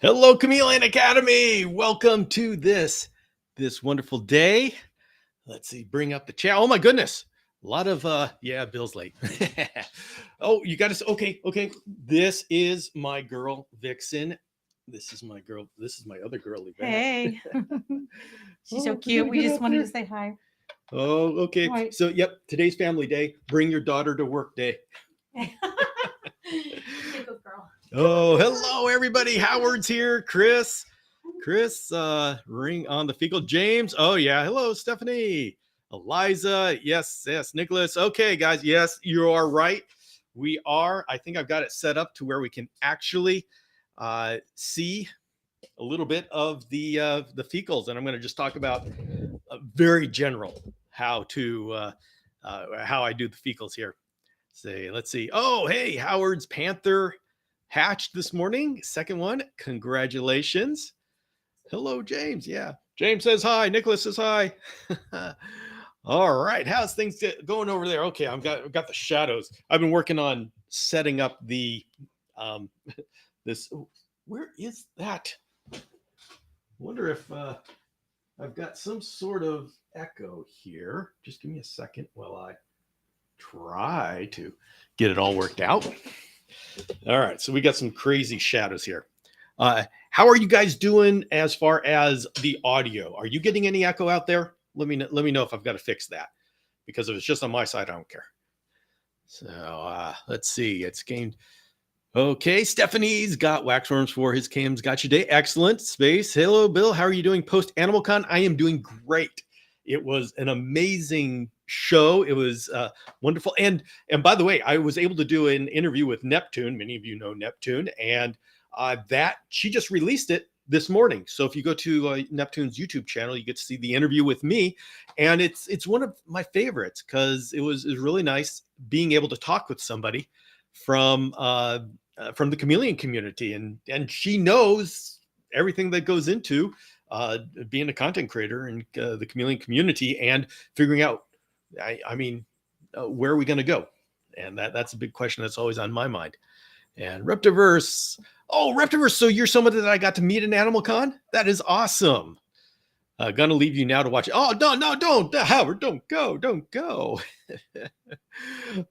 Hello, Chameleon Academy. Welcome to this wonderful day. Let's see, bring up the chat. Oh my goodness. A lot of yeah, Bill's late. Oh, you got to okay. This is my girl Vixen. This is my girl. This is my other girl, Yvette. Hey. She's so Oh, we cute. gotta We get just up wanted there. to say hi. Oh, okay. Right. So, yep, today's family day. Bring your daughter to work day. Girl. Oh, hello everybody. Howard's here. Chris, ring on the fecal. James. Oh yeah. Hello, Stephanie. Eliza. Yes. Nicholas. Okay, guys. Yes, you are right. We are. I think I've got it set up to where we can actually see a little bit of the fecals, and I'm going to just talk about very general how I do the fecals here. Let's see. Oh, hey, Howard's Panther hatched this morning. Second one. Congratulations. Hello, James. Yeah. James says hi. Nicholas says hi. All right. How's things going over there? Okay, I've got the shadows. I've been working on setting up the this. Where is that? I wonder if I've got some sort of echo here. Just give me a second while I try to get it all worked out. All right, so we got some crazy shadows here. How are you guys doing as far as the audio? Are you getting any echo out there? Let me know if I've got to fix that, because if it's just on my side, I don't care. So let's see. It's gained. Okay, Stephanie's got waxworms for his cams. Got your day. Excellent. Space. Hello, Bill. How are you doing post Animal Con? I am doing great. It was an amazing show. It was wonderful. And by the way, I was able to do an interview with Neptune. Many of you know Neptune, and that she just released it this morning. So if you go to Neptune's YouTube channel, you get to see the interview with me, and it's one of my favorites because it was really nice being able to talk with somebody from the Chameleon community, and she knows everything that goes into being a content creator in the Chameleon community and figuring out, where are we going to go? And that's a big question that's always on my mind. And Reptiverse. Oh, Reptiverse. So you're somebody that I got to meet in Animal Con? That is awesome. Gonna leave you now to watch it. Oh, no, don't. Howard, don't go.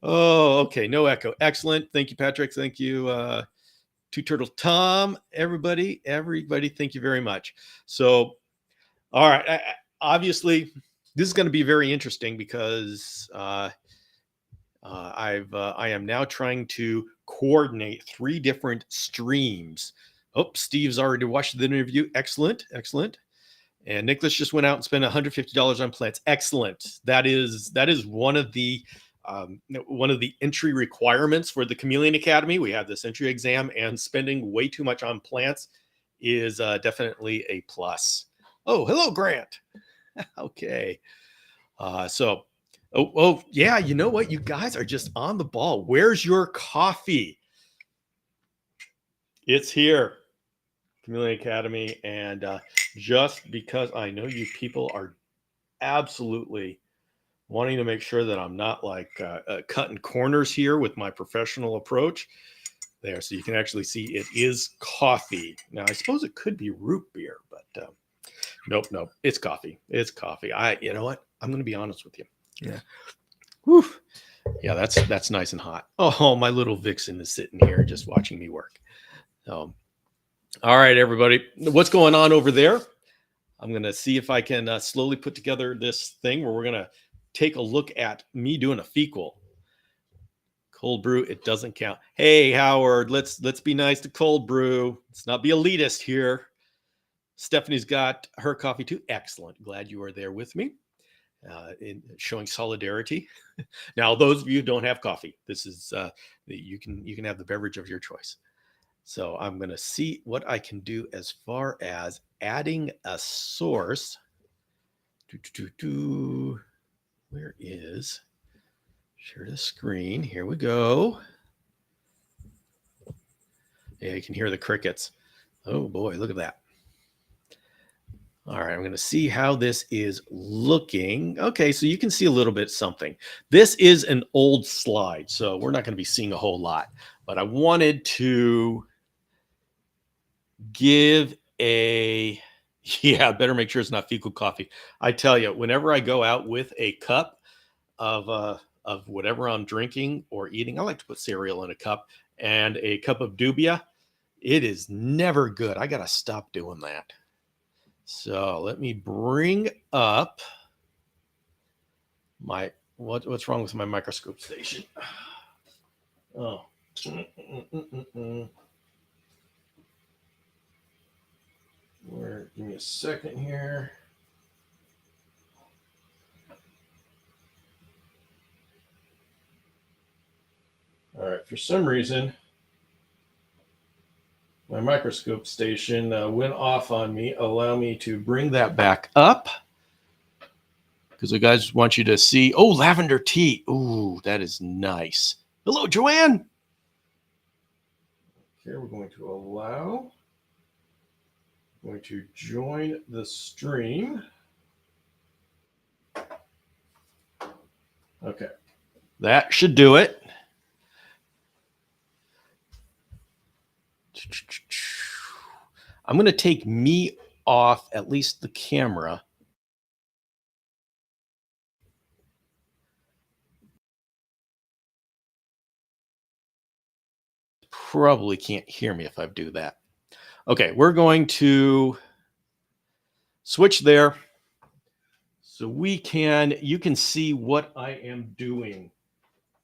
Oh, okay. No echo. Excellent. Thank you, Patrick. Thank you, Two Turtle Tom. Everybody, thank you very much. So, all right. Obviously, this is going to be very interesting because I am now trying to coordinate 3 different streams. Oh, Steve's already watched the interview. Excellent. And Nicholas just went out and spent $150 on plants. Excellent. That is one of the entry requirements for the Chameleon Academy. We have this entry exam, and spending way too much on plants is definitely a plus. Oh, hello, Grant. Okay. Oh, yeah, you know what? You guys are just on the ball. Where's your coffee? It's here, Chameleon Academy. And just because I know you people are absolutely wanting to make sure that I'm not like cutting corners here with my professional approach there. So you can actually see it is coffee. Now, I suppose it could be root beer, but nope. It's coffee. You know what? I'm going to be honest with you. Yeah. Whew. Yeah, that's nice and hot. Oh, my little Vixen is sitting here just watching me work. So, all right, everybody, what's going on over there? I'm going to see if I can slowly put together this thing where we're going to take a look at me doing a fecal. Cold brew, it doesn't count. Hey, Howard, let's be nice to cold brew. Let's not be elitist here. Stephanie's got her coffee too. Excellent. Glad you are there with me in showing solidarity. Now, those of you who don't have coffee, this is you can have the beverage of your choice. So I'm going to see what I can do as far as adding a source. Where is share the screen? Here we go. Yeah, you can hear the crickets. Oh boy, look at that. All right, I'm going to see how this is looking. Okay, so you can see a little bit something. This is an old slide, so we're not going to be seeing a whole lot, but I wanted to give a, yeah, better make sure it's not fecal coffee. I tell you, whenever I go out with a cup of whatever I'm drinking or eating, I like to put cereal in a cup and a cup of Dubia. It is never good. I got to stop doing that. So let me bring up my, what's wrong with my microscope station? Oh. Give me a second here. All right, for some reason, my microscope station went off on me. Allow me to bring that back up because the guys want you to see. Oh, lavender tea. Ooh, that is nice. Hello, Joanne. Okay, we're going to allow. I'm going to join the stream. Okay, that should do it. I'm going to take me off, at least the camera. Probably can't hear me if I do that. Okay, we're going to switch there so you can see what I am doing.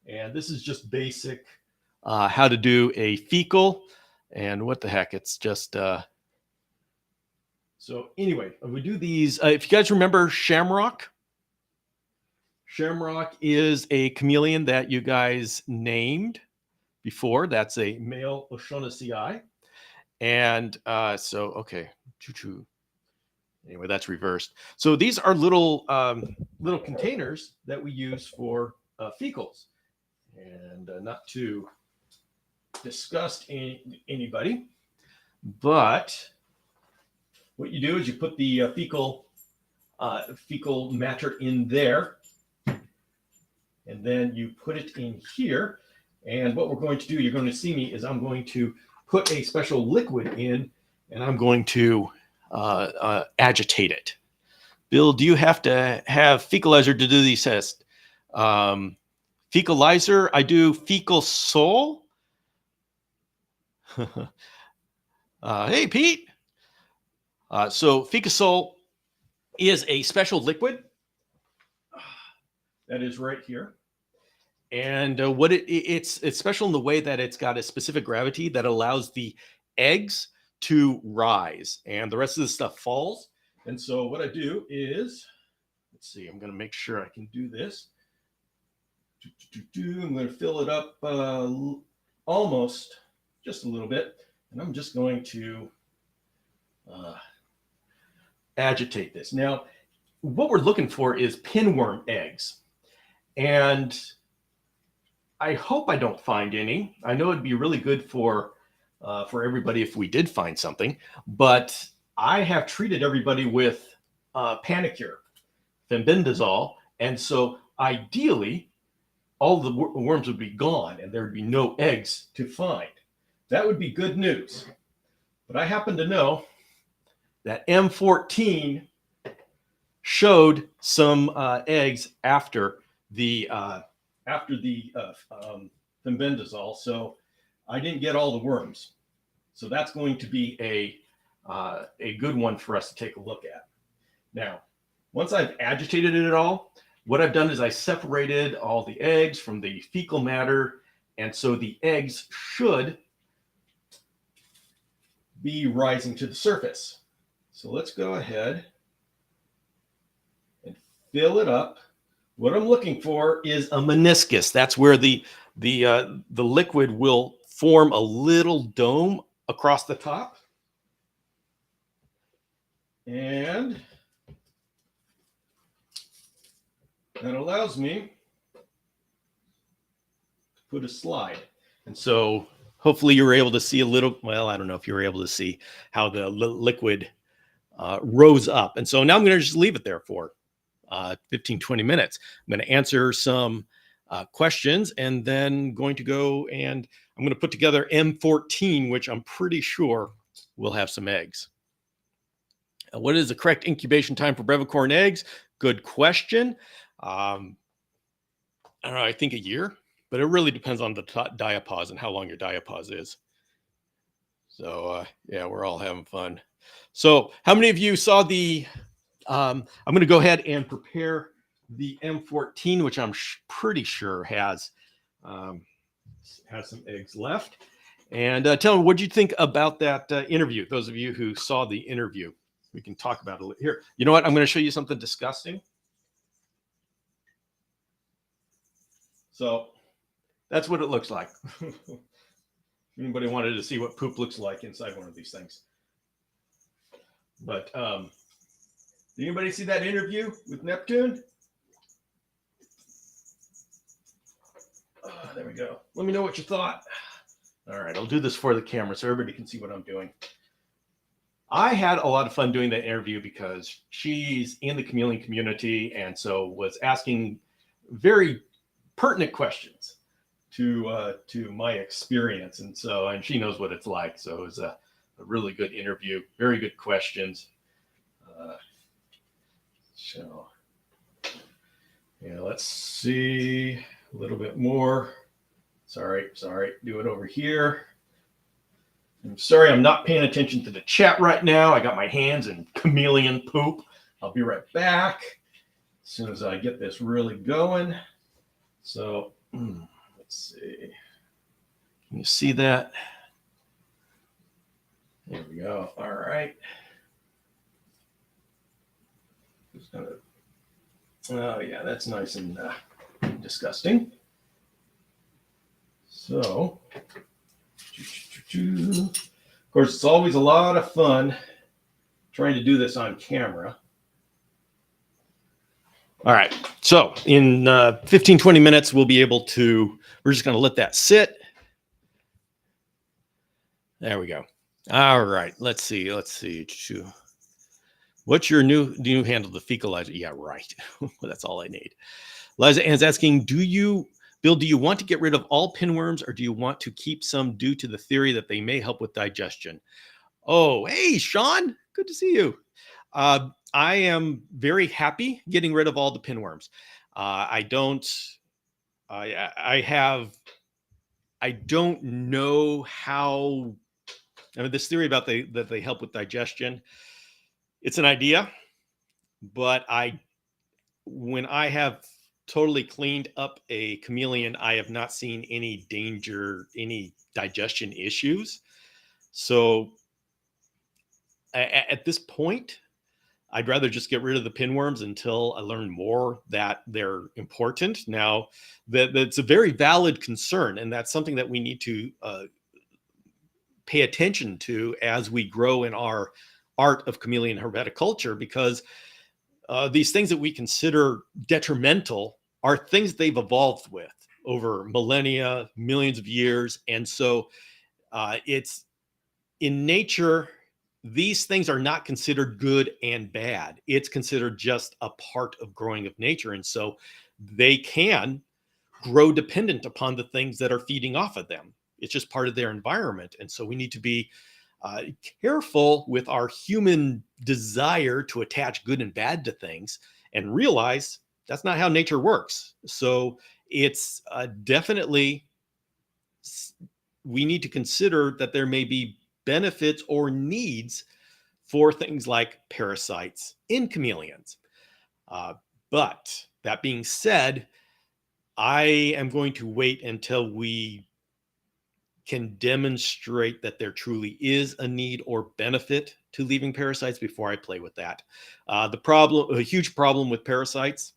And this is just basic how to do a fecal. And what the heck, it's just, so anyway, we do these. If you guys remember Shamrock is a chameleon that you guys named before. That's a male O'Shaughnessy. And so, okay, choo-choo. Anyway, that's reversed. So these are little containers that we use for fecals. And not to disgust anybody, but what you do is you put the fecal matter in there, and then you put it in here. And what we're going to do, you're going to see me, is I'm going to put a special liquid in, and I'm going to agitate it. Bill, do you have to have fecalizer to do these tests? Fecalizer, I do fecal sol. Hey, Pete. So Fecasol is a special liquid that is right here. And what it's special in the way that it's got a specific gravity that allows the eggs to rise and the rest of the stuff falls. And so what I do is, let's see, I'm going to make sure I can do this. I'm going to fill it up almost just a little bit. And I'm just going to agitate this. Now, what we're looking for is pinworm eggs. And I hope I don't find any. I know it'd be really good for everybody if we did find something, but I have treated everybody with Panicure, fenbendazole, and so ideally, all the worms would be gone and there would be no eggs to find. That would be good news. But I happen to know that M14 showed some eggs after the fenbendazole, so I didn't get all the worms. So that's going to be a good one for us to take a look at. Now, once I've agitated it all, what I've done is I separated all the eggs from the fecal matter, and so the eggs should be rising to the surface. So let's go ahead and fill it up. What I'm looking for is a meniscus. That's where the liquid will form a little dome across the top. And that allows me to put a slide. And so hopefully you were able to see a little, well, I don't know if you were able to see how the liquid rose up. And so now I'm going to just leave it there for 15, 20 minutes. I'm going to answer some questions and then going to go and I'm going to put together M14, which I'm pretty sure we'll have some eggs. What is the correct incubation time for brevicorn eggs? Good question. I don't know, I think a year, but it really depends on the diapause and how long your diapause is. So yeah, we're all having fun. So how many of you saw the, I'm going to go ahead and prepare the M14, which I'm pretty sure has some eggs left. And tell me, what did you think about that interview? Those of you who saw the interview, we can talk about it here. You know what? I'm going to show you something disgusting. So that's what it looks like. Anybody wanted to see what poop looks like inside one of these things? But did anybody see that interview with Neptune? There we go. Let me know what you thought. All right, I'll do this for the camera so everybody can see what I'm doing. I had a lot of fun doing that interview because she's in the chameleon community and so was asking very pertinent questions to my experience. And she knows what it's like. So it was a really good interview, very good questions. So yeah, let's see a little bit more. Sorry, do it over here. I'm sorry, I'm not paying attention to the chat right now. I got my hands in chameleon poop. I'll be right back as soon as I get this really going. So let's see. Can you see that? There we go. All right. Oh yeah, that's nice and disgusting. So, of course, it's always a lot of fun trying to do this on camera. All right, so in 15, 20 minutes, we'll be able to, we're just going to let that sit. There we go. All right, let's see. What's your new handle, the fecal Liza? Yeah, right. That's all I need. Liza Ann's asking, Bill, do you want to get rid of all pinworms or do you want to keep some due to the theory that they may help with digestion? Oh, hey, Sean, good to see you. I am very happy getting rid of all the pinworms. I don't know how, this theory about that they help with digestion, it's an idea, but when I have totally cleaned up a chameleon, I have not seen any danger, any digestion issues. So at this point, I'd rather just get rid of the pinworms until I learn more that they're important. Now, that's a very valid concern, and that's something that we need to pay attention to as we grow in our art of chameleon herpetoculture, because these things that we consider detrimental are things they've evolved with over millennia, millions of years. And so it's in nature, these things are not considered good and bad. It's considered just a part of growing of nature. And so they can grow dependent upon the things that are feeding off of them. It's just part of their environment. And so we need to be careful with our human desire to attach good and bad to things and realize that's not how nature works. So it's definitely, we need to consider that there may be benefits or needs for things like parasites in chameleons. But that being said, I am going to wait until we can demonstrate that there truly is a need or benefit to leaving parasites before I play with that. A huge problem with parasites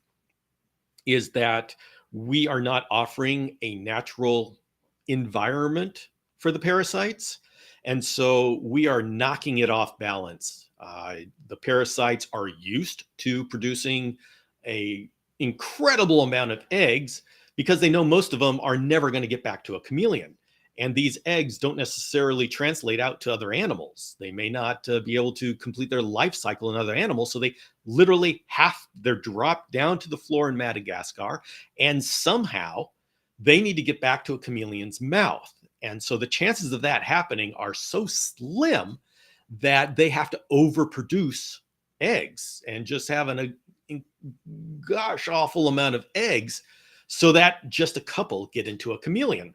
is that we are not offering a natural environment for the parasites. And so we are knocking it off balance. The parasites are used to producing an incredible amount of eggs because they know most of them are never going to get back to a chameleon. And these eggs don't necessarily translate out to other animals. They may not be able to complete their life cycle in other animals. So they literally they're dropped down to the floor in Madagascar, and somehow they need to get back to a chameleon's mouth. And so the chances of that happening are so slim that they have to overproduce eggs and just have a gosh awful amount of eggs so that just a couple get into a chameleon.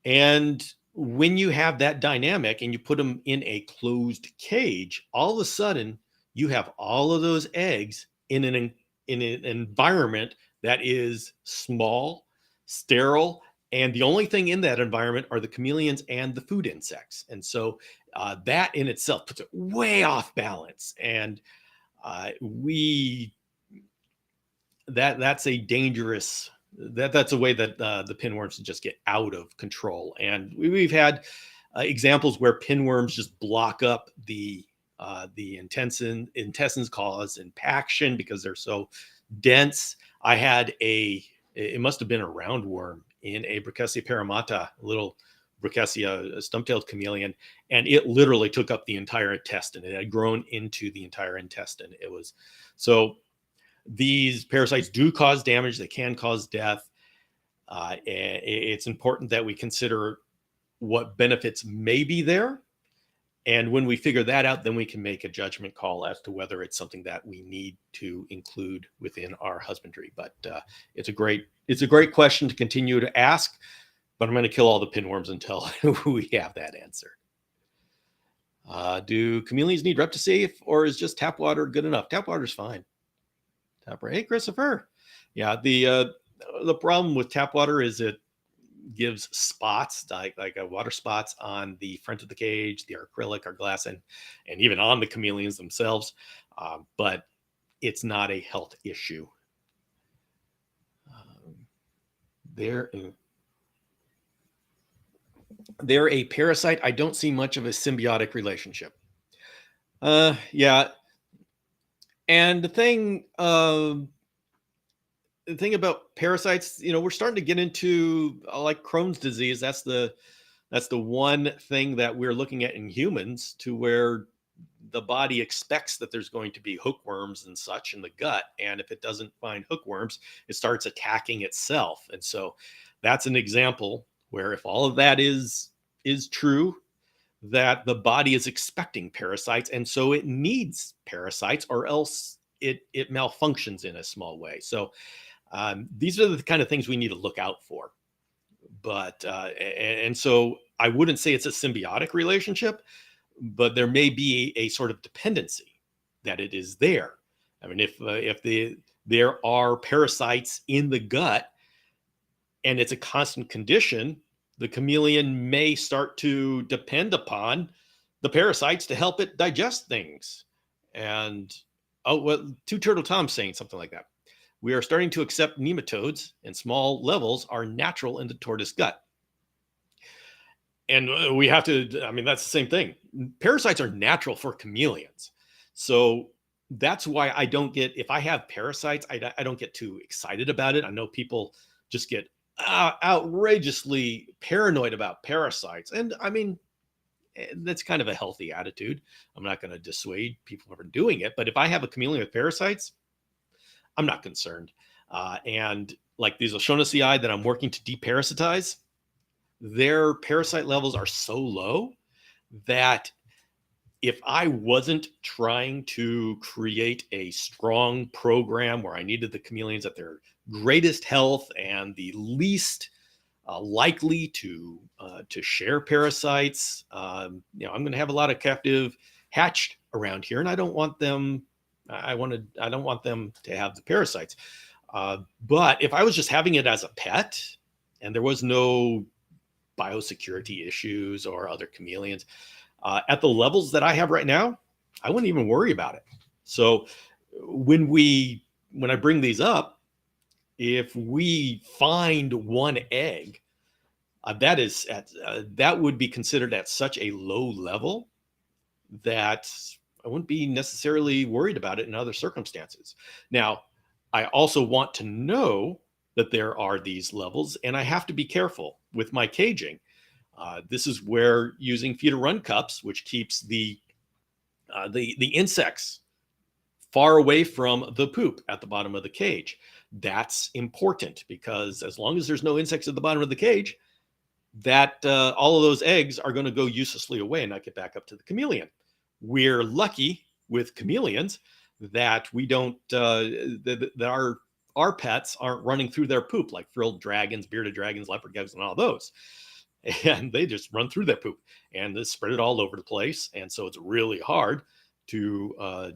And when you have that dynamic and you put them in a closed cage, all of a sudden you have all of those eggs in an environment that is small, sterile, and the only thing in that environment are the chameleons and the food insects. And so that in itself puts it way off balance. And we that's a dangerous that's a way that the pinworms just get out of control. And we've had examples where pinworms just block up the intestines, cause impaction because they're so dense. I had it must have been a roundworm in a Brachysia paramata, little Brachysia stump-tailed chameleon, and it literally took up the entire intestine. It had grown into the entire intestine. It was so. These parasites do cause damage. They can cause death. It's important that we consider what benefits may be there. And when we figure that out, then we can make a judgment call as to whether it's something that we need to include within our husbandry. But it's a great question to continue to ask. But I'm going to kill all the pinworms until we have that answer. Do chameleons need Reptisafe, or is just tap water good enough? Tap water is fine. Hey, Christopher. Yeah, the problem with tap water is it gives spots like water spots on the front of the cage, the acrylic or glass, and even on the chameleons themselves. But it's not a health issue. They're a parasite. I don't see much of a symbiotic relationship. Yeah. And the thing about parasites, we're starting to get into like Crohn's disease. That's the one thing that we're looking at in humans, to where the body expects that there's going to be hookworms and such in the gut. And if it doesn't find hookworms, it starts attacking itself. And so that's an example where if all of that is true, that the body is expecting parasites, and so it needs parasites, or else it malfunctions in a small way. So these are the kind of things we need to look out for. But and so I wouldn't say it's a symbiotic relationship, but there may be a sort of dependency that it is there. I mean, if there are parasites in the gut and it's a constant condition, the chameleon may start to depend upon the parasites to help it digest things. And Two Turtle Tom's saying something like that. We are starting to accept nematodes in small levels are natural in the tortoise gut. And we have to, I mean, that's the same thing. Parasites are natural for chameleons. So that's why I don't get, if I have parasites, I don't get too excited about it. I know people just get outrageously paranoid about parasites. And I mean, that's kind of a healthy attitude. I'm not going to dissuade people from doing it. But if I have a chameleon with parasites, I'm not concerned. And like these O'Shaughnessy that I'm working to deparasitize, their parasite levels are so low that if I wasn't trying to create a strong program where I needed the chameleons at their greatest health and the least likely to share parasites, I'm going to have a lot of captive hatched around here, and I don't want them. I don't want them to have the parasites. But if I was just having it as a pet and there was no biosecurity issues or other chameleons at the levels that I have right now, I wouldn't even worry about it. So when I bring these up, if we find one egg, that would be considered at such a low level that I wouldn't be necessarily worried about it in other circumstances. Now, I also want to know that there are these levels, and I have to be careful with my caging. This is where using feed-to-run cups, which keeps the insects far away from the poop at the bottom of the cage. That's important, because as long as there's no insects at the bottom of the cage, that all of those eggs are going to go uselessly away and not get back up to the chameleon. We're lucky with chameleons that we don't that our pets aren't running through their poop like frilled dragons, bearded dragons, leopard gecko, and all those. And they just run through their poop and they spread it all over the place. And so it's really hard to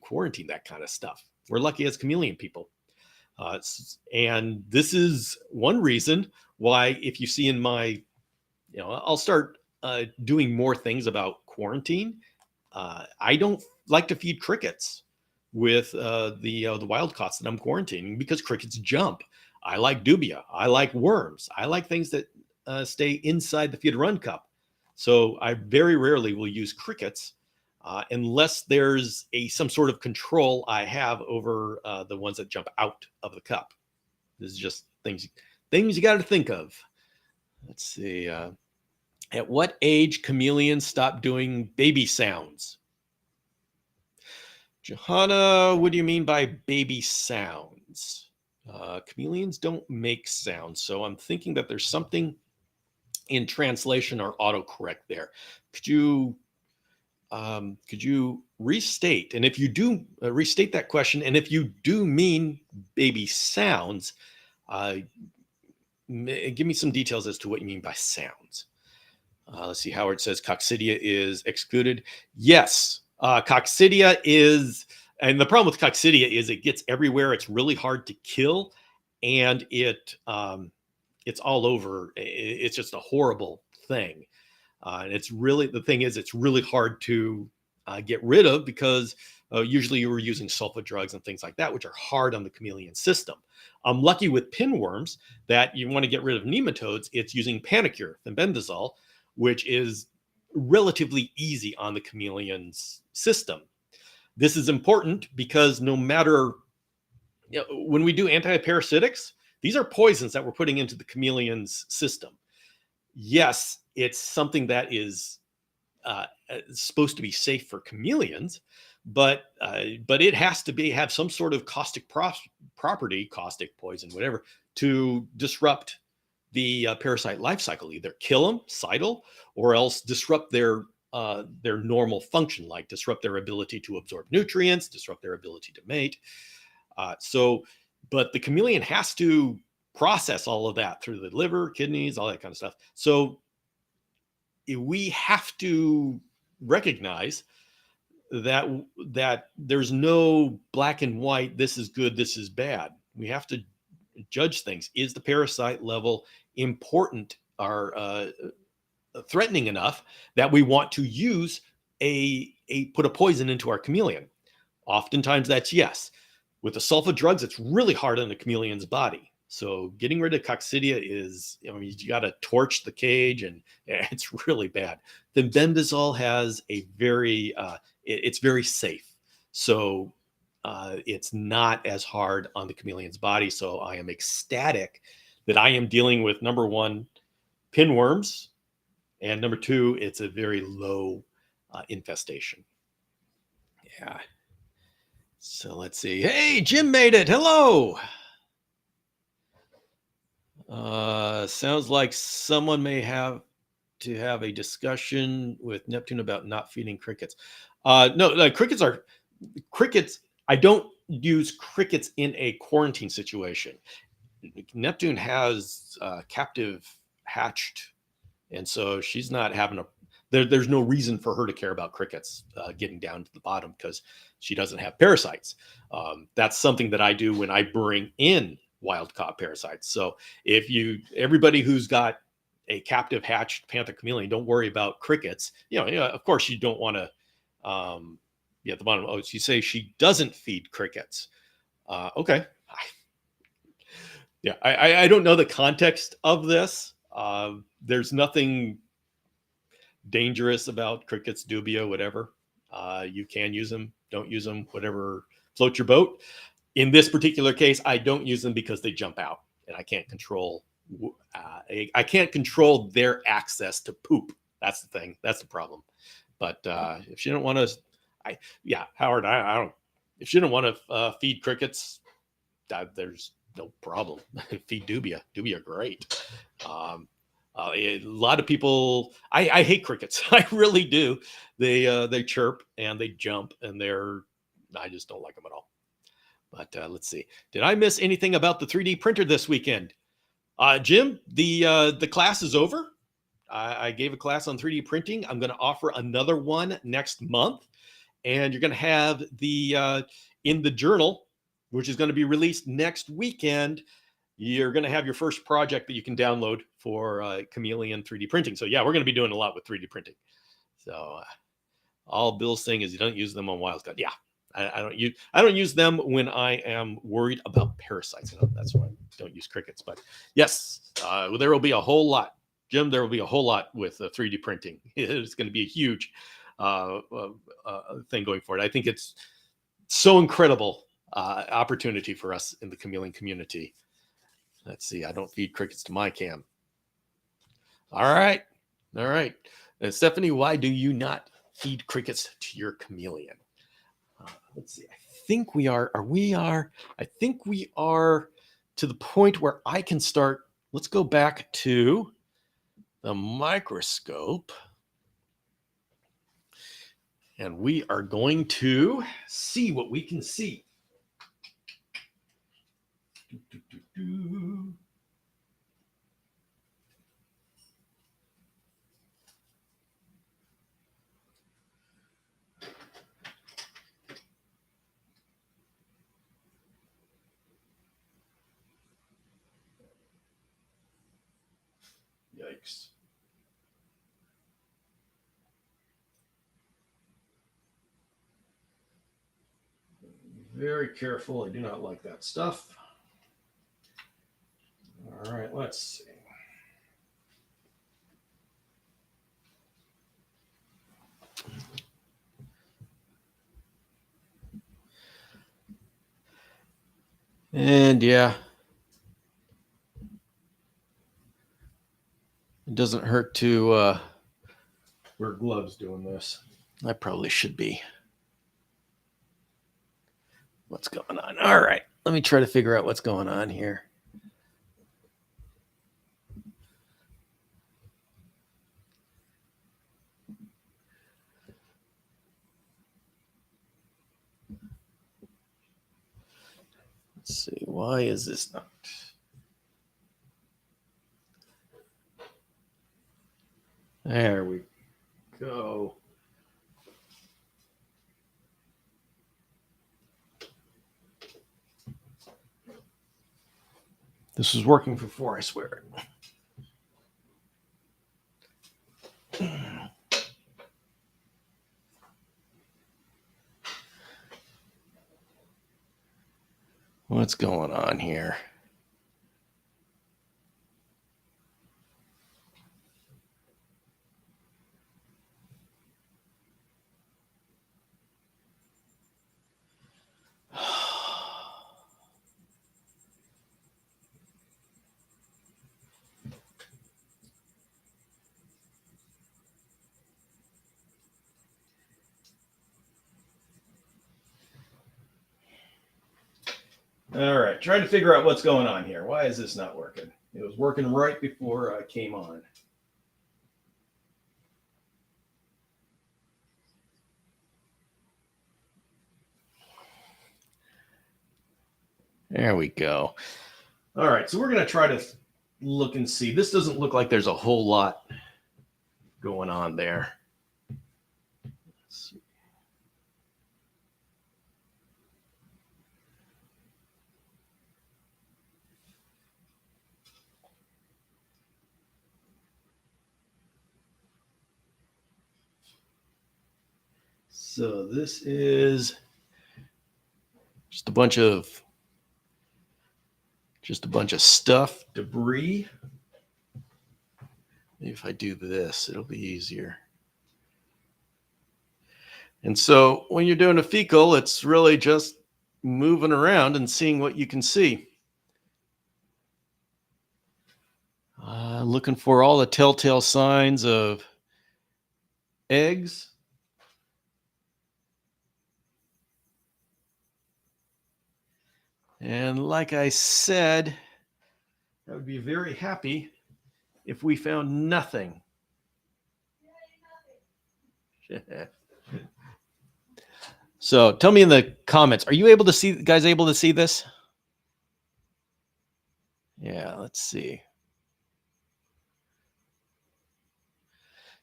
quarantine that kind of stuff. We're lucky as chameleon people. And this is one reason why, if you see in my, I'll start doing more things about quarantine. I don't like to feed crickets with the wild caughts that I'm quarantining because crickets jump. I like dubia. I like worms. I like things that stay inside the feed run cup. So I very rarely will use crickets unless there's some sort of control I have over the ones that jump out of the cup. This is just things you got to think of. Let's see. At what age chameleons stop doing baby sounds? Johanna, what do you mean by baby sounds? Chameleons don't make sounds, so I'm thinking that there's something in translation or autocorrect there. Could you restate? And if you do restate that question, and if you do mean baby sounds, give me some details as to what you mean by sounds. Let's see. Howard says coccidia is excluded. Yes, coccidia is, and the problem with coccidia is it gets everywhere. It's really hard to kill, and it's all over. It's just a horrible thing. And it's really hard to get rid of because usually you were using sulfa drugs and things like that, which are hard on the chameleon system. I'm lucky with pinworms that you want to get rid of nematodes. It's using Panacur, fenbendazole, which is relatively easy on the chameleon's system. This is important because no matter, when we do antiparasitics, these are poisons that we're putting into the chameleon's system. Yes, it's something that is supposed to be safe for chameleons, but it has to have some sort of caustic property, caustic poison, whatever, to disrupt the parasite life cycle. Either kill them, cytal, or else disrupt their normal function, like disrupt their ability to absorb nutrients, disrupt their ability to mate. But the chameleon has to process all of that through the liver, kidneys, all that kind of stuff. So we have to recognize that there's no black and white, this is good, this is bad. We have to judge things. Is the parasite level important or threatening enough that we want to use put a poison into our chameleon? Oftentimes that's yes. With the sulfa drugs, it's really hard on the chameleon's body. So getting rid of coccidia is, you got to torch the cage, and it's really bad. The bendazole has it's very safe. So it's not as hard on the chameleon's body. So I am ecstatic that I am dealing with, number one, pinworms, and number two, it's a very low infestation. Yeah. So let's see. Hey, Jim made it. Hello. Sounds like someone may have to have a discussion with Neptune about not feeding crickets. No, crickets. I don't use crickets in a quarantine situation. Neptune has captive hatched, and so she's not having there's no reason for her to care about crickets getting down to the bottom because she doesn't have parasites. That's something that I do when I bring in wild caught parasites. So everybody who's got a captive hatched panther chameleon, don't worry about crickets. Of course you don't want to, at the bottom, you say she doesn't feed crickets. Okay. Yeah. I don't know the context of this. There's nothing dangerous about crickets, dubia, whatever. You can use them, don't use them, whatever floats your boat. In this particular case, I don't use them because they jump out, and I can't control their access to poop. That's the thing. That's the problem. But if she don't want to, Howard, I don't. If she don't want to feed crickets, there's no problem. Feed dubia. Dubia are great. A lot of people, I hate crickets. I really do. They chirp and they jump and I just don't like them at all. But let's see. Did I miss anything about the 3D printer this weekend? Jim, the class is over. I gave a class on 3D printing. I'm going to offer another one next month, and you're going to have the in the journal, which is going to be released next weekend. You're going to have your first project that you can download for Chameleon 3D printing. So yeah, we're going to be doing a lot with 3D printing. So all Bill's saying is you don't use them on Wildcat. Yeah, I don't use them when I am worried about parasites. That's why I don't use crickets. But yes, there will be a whole lot, Jim. There will be a whole lot with 3D printing. It's going to be a huge thing going forward. I think it's so incredible opportunity for us in the Chameleon community. Let's see. I don't feed crickets to my cam. All right. Stephanie, why do you not feed crickets to your Chameleon? Let's see. I think we are to the point where I can start. Let's go back to the microscope. And we are going to see what we can see. Yikes. Very careful. I do not like that stuff. All right, let's see. And yeah, it doesn't hurt to wear gloves doing this. I probably should be. What's going on? All right, let me try to figure out what's going on here. Let's see, why is this not? There we go. This was working before, I swear. What's going on here? All right, trying to figure out what's going on here. Why is this not working? It was working right before I came on. There we go. All right, so we're going to try to look and see. This doesn't look like there's a whole lot going on there. Let's see. So this is just a bunch of stuff, debris. Maybe if I do this, it'll be easier. And so when you're doing a fecal, it's really just moving around and seeing what you can see. Looking for all the telltale signs of eggs. And like I said, I would be very happy if we found nothing? So tell me in the comments, are you able to see, guys able to see this? Yeah, let's see.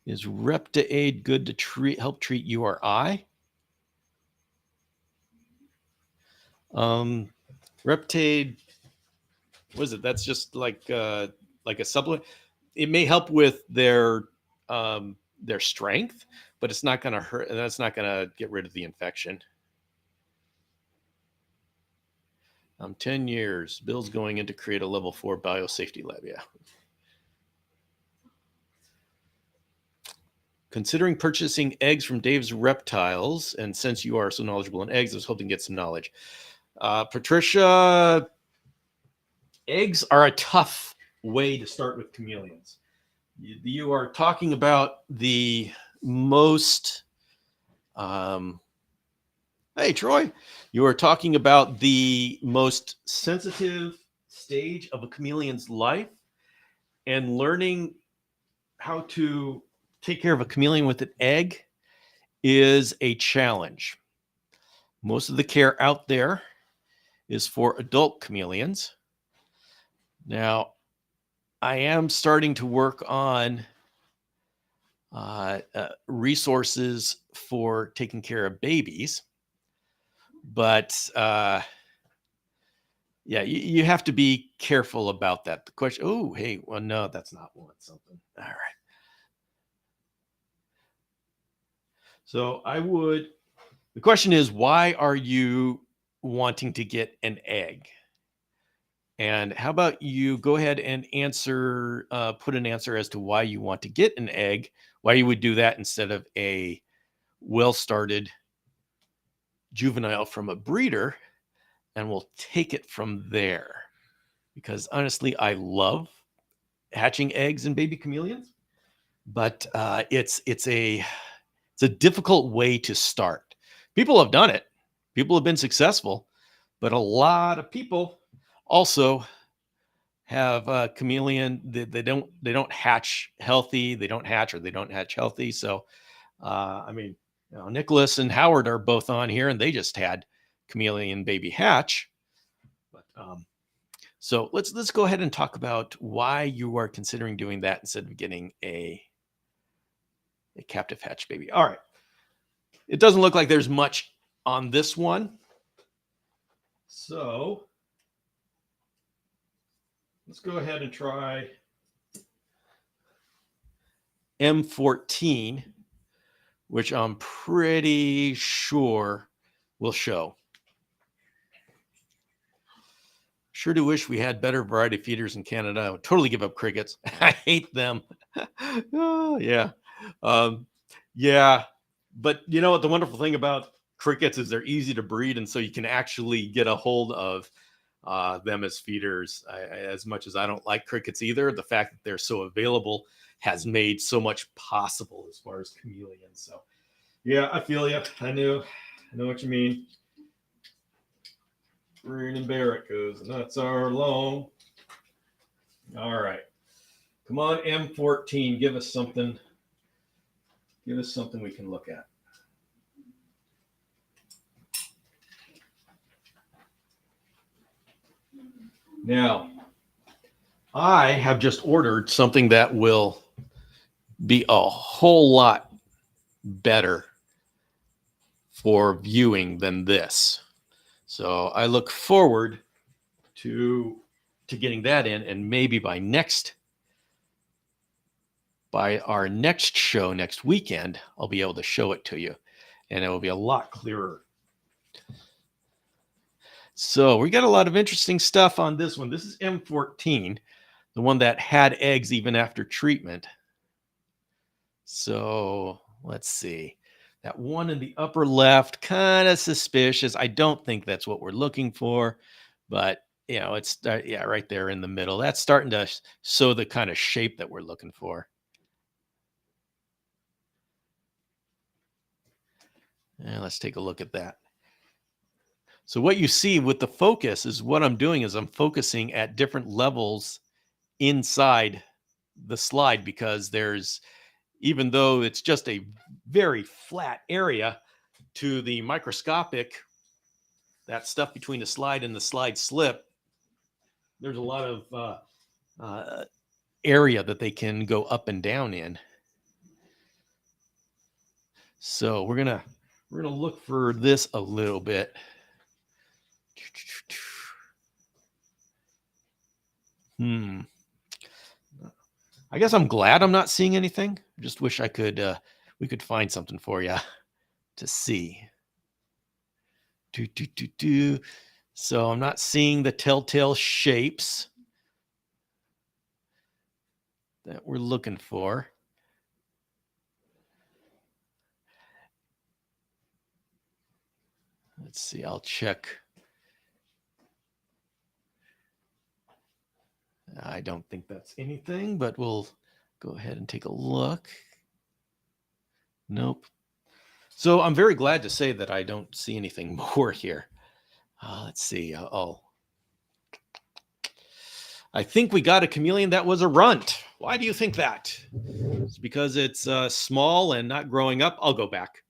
Is Reptaid good to help treat URI? Reptaid, what is it? That's just like a supplement. It may help with their strength, but it's not going to hurt. That's not going to get rid of the infection. 10 years. Bill's going in to create a level 4 biosafety lab. Yeah. Considering purchasing eggs from Dave's Reptiles, and since you are so knowledgeable in eggs, I was hoping to get some knowledge. Patricia, eggs are a tough way to start with chameleons. You are talking about the most, hey, Troy, you are talking about the most sensitive stage of a chameleon's life, and learning how to take care of a chameleon with an egg is a challenge. Most of the care out there is for adult chameleons. Now, I am starting to work on resources for taking care of babies, but yeah, you have to be careful about that. The question, oh, hey, well, no, that's not something. All right. So the question is, why are you wanting to get an egg? And how about you go ahead and answer, put an answer as to why you want to get an egg, why you would do that instead of a well-started juvenile from a breeder, and we'll take it from there. Because honestly, I love hatching eggs and baby chameleons, but it's a difficult way to start. People have done it. People have been successful, but a lot of people also have a chameleon. They don't hatch healthy. They don't hatch healthy. So, I mean, you know, Nicholas and Howard are both on here, and they just had chameleon baby hatch. But so let's go ahead and talk about why you are considering doing that instead of getting a captive hatch baby. All right. It doesn't look like there's much on this one. So let's go ahead and try M14, which I'm pretty sure will show. Sure do wish we had better variety feeders in Canada. I would totally give up crickets. I hate them. Oh, yeah. Yeah. But you know what? The wonderful thing about crickets is they're easy to breed. And so you can actually get a hold of them as feeders. As much as I don't like crickets either, the fact that they're so available has made so much possible as far as chameleons. So yeah, I feel you. I know what you mean. Green and Barrett goes, and that's our loan. All right. Come on, M14. Give us something. Give us something we can look at. Now, I have just ordered something that will be a whole lot better for viewing than this. So I look forward to getting that in, and maybe by our next show next weekend, I'll be able to show it to you, and it will be a lot clearer. So we got a lot of interesting stuff on this one. This is M14, the one that had eggs even after treatment. So let's see. That one in the upper left, kind of suspicious. I don't think that's what we're looking for, but you know, it's right there in the middle. That's starting to show the kind of shape that we're looking for. And let's take a look at that. So what you see with the focus is what I'm doing is I'm focusing at different levels inside the slide, because there's, even though it's just a very flat area to the microscopic, that stuff between the slide and the slide slip, there's a lot of area that they can go up and down in. So we're gonna look for this a little bit. I guess I'm glad I'm not seeing anything. Just wish I could we could find something for you to see. So I'm not seeing the telltale shapes that we're looking for. Let's see, I'll check. I don't think that's anything, but we'll go ahead and take a look. Nope. So I'm very glad to say that I don't see anything more here. Let's see. I think we got a chameleon that was a runt. Why do you think that? It's because it's small and not growing up. I'll go back.